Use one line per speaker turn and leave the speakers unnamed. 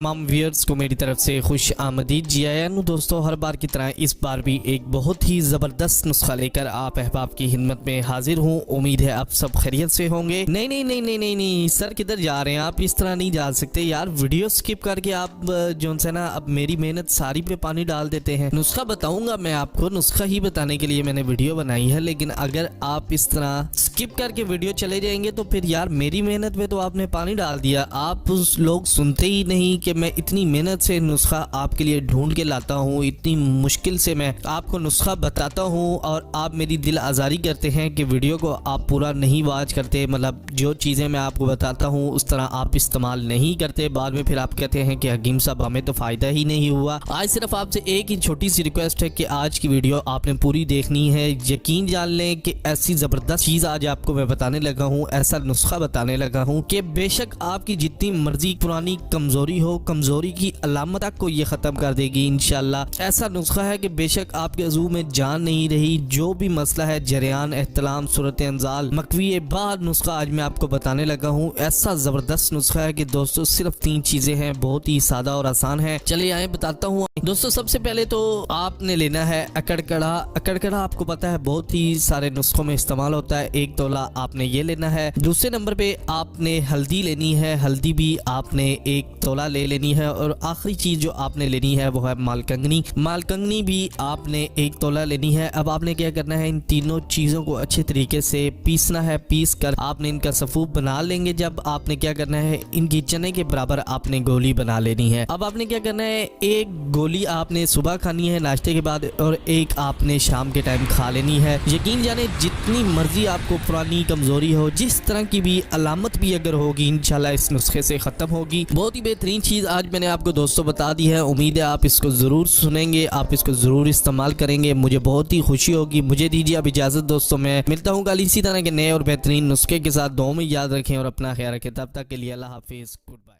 तमाम व्यूअर्स को मेरी तरफ से खुश आमदीद जी आया नु दोस्तों। हर बार की तरह इस बार भी एक बहुत ही ज़बरदस्त नुस्खा लेकर आप अहबाब की हिम्मत में हाजिर हूँ। उम्मीद है आप सब खैरियत से होंगे। नहीं नहीं नहीं नहीं नहीं नहीं सर, किधर जा रहे हैं आप? इस तरह नहीं जा सकते यार। वीडियो स्किप करके आप जो है ना अब मेरी मेहनत सारी पे पानी डाल देते हैं। नुस्खा बताऊंगा मैं आपको, नुस्खा ही बताने के लिए मैंने वीडियो बनाई है, लेकिन अगर आप इस तरह स्किप करके वीडियो चले जाएंगे तो फिर यार मेरी मेहनत में तो आपने पानी डाल दिया। आप उस लोग सुनते ही नहीं कि मैं इतनी मेहनत से नुस्खा आपके लिए ढूंढ के लाता हूँ, इतनी मुश्किल से मैं आपको नुस्खा बताता हूँ और आप मेरी दिल आज़ारी करते हैं कि वीडियो को आप पूरा नहीं वॉच करते। मतलब जो चीज़ें मैं आपको बताता हूँ उस तरह आप इस्तेमाल नहीं करते। बाद में फिर आप कहते हैं कि हकीम साहब हमें तो फ़ायदा ही नहीं हुआ। आज सिर्फ आपसे एक ही छोटी सी रिक्वेस्ट है कि आज की वीडियो आपने पूरी देखनी है। यकीन जान लें कि ऐसी ज़बरदस्त चीज़ आज आपको मैं बताने लगा हूँ, ऐसा नुस्खा बताने लगा हूँ कि बेशक आपकी जितनी मर्जी पुरानी कमज़ोरी हो, कमज़ोरी की अलामत को ये ख़त्म कर देगी इंशाल्लाह। ऐसा नुस्खा है कि बेशक आपके अज़ू में जान नहीं रही, जो भी मसला है जरियान, एहतलाम, सूरत अंजाल, मकवी बार नुस्खा आज मैं आपको बताने लगा हूँ। ऐसा ज़बरदस्त नुस्खा है कि दोस्तों सिर्फ 3 चीज़ें हैं, बहुत ही सादा और आसान है। चलिए आए बताता हूँ दोस्तों। सबसे पहले तो आपने लेना है अकड़कड़ा। अकड़कड़ा आपको पता है बहुत ही सारे नुस्खों में इस्तेमाल होता है। 1 तोला आपने ये लेना है। दूसरे नंबर पे आपने हल्दी लेनी है, हल्दी भी आपने 1 तोला ले लेनी है। और आखिरी चीज जो आपने लेनी है वो है मालकंगनी। मालकंगनी भी आपने 1 तोला लेनी है। अब आपने क्या करना है, इन तीनों चीजों को अच्छे तरीके से पीसना है। पीस कर आपने इनका सफूफ बना लेंगे। जब आपने क्या करना है, इनकी चने के बराबर आपने गोली बना लेनी है। अब आपने क्या करना है, 1 गोली आपने सुबह खानी है नाश्ते के बाद और 1 आपने शाम के टाइम खा लेनी है। यकीन जाने जितनी मर्जी आपको पुरानी कमजोरी हो, जिस तरह की भी अलामत भी अगर होगी, इंशाल्लाह इस नुस्खे से खत्म होगी। बहुत ही बेहतरीन चीज आज मैंने आपको दोस्तों बता दी है। उम्मीद है आप इसको जरूर सुनेंगे, आप इसको जरूर इस्तेमाल करेंगे, मुझे बहुत ही खुशी होगी। मुझे दीजिए अब इजाजत दोस्तों, मैं मिलता हूँ कल इसी तरह के नए और बेहतरीन नुस्खे के साथ। दुआ में याद रखें और अपना ख्याल रखें। तब तक के लिए अल्लाह हाफिज, गुड बाय।